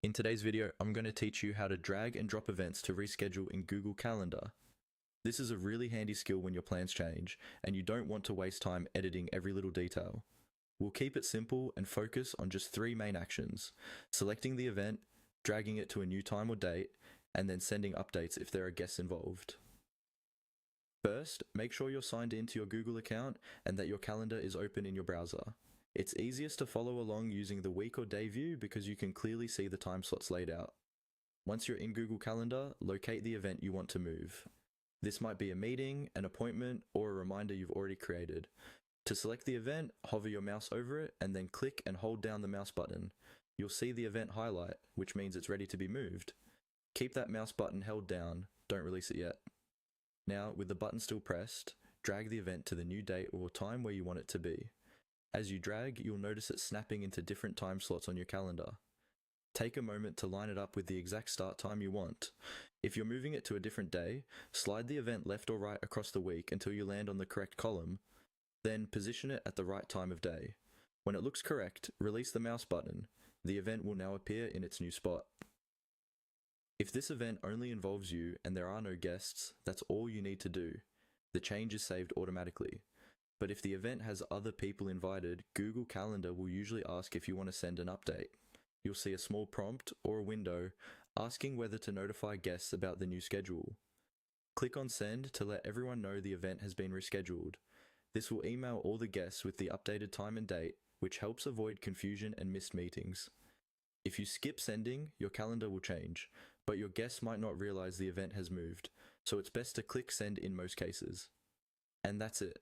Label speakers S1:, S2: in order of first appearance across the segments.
S1: In today's video, I'm going to teach you how to drag and drop events to reschedule in Google Calendar. This is a really handy skill when your plans change and you don't want to waste time editing every little detail. We'll keep it simple and focus on just three main actions: selecting the event, dragging it to a new time or date, and then sending updates if there are guests involved. First, make sure you're signed into your Google account and that your calendar is open in your browser. It's easiest to follow along using the week or day view because you can clearly see the time slots laid out. Once you're in Google Calendar, locate the event you want to move. This might be a meeting, an appointment, or a reminder you've already created. To select the event, hover your mouse over it and then click and hold down the mouse button. You'll see the event highlight, which means it's ready to be moved. Keep that mouse button held down, don't release it yet. Now, with the button still pressed, drag the event to the new date or time where you want it to be. As you drag, you'll notice it snapping into different time slots on your calendar. Take a moment to line it up with the exact start time you want. If you're moving it to a different day, slide the event left or right across the week until you land on the correct column, then position it at the right time of day. When it looks correct, release the mouse button. The event will now appear in its new spot. If this event only involves you and there are no guests, that's all you need to do. The change is saved automatically. But if the event has other people invited, Google Calendar will usually ask if you want to send an update. You'll see a small prompt or a window asking whether to notify guests about the new schedule. Click on Send to let everyone know the event has been rescheduled. This will email all the guests with the updated time and date, which helps avoid confusion and missed meetings. If you skip sending, your calendar will change, but your guests might not realize the event has moved, so it's best to click Send in most cases. And that's it.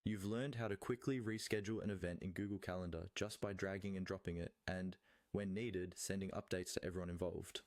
S1: You've learned how to quickly reschedule an event in Google Calendar just by dragging and dropping it and, when needed, sending updates to everyone involved.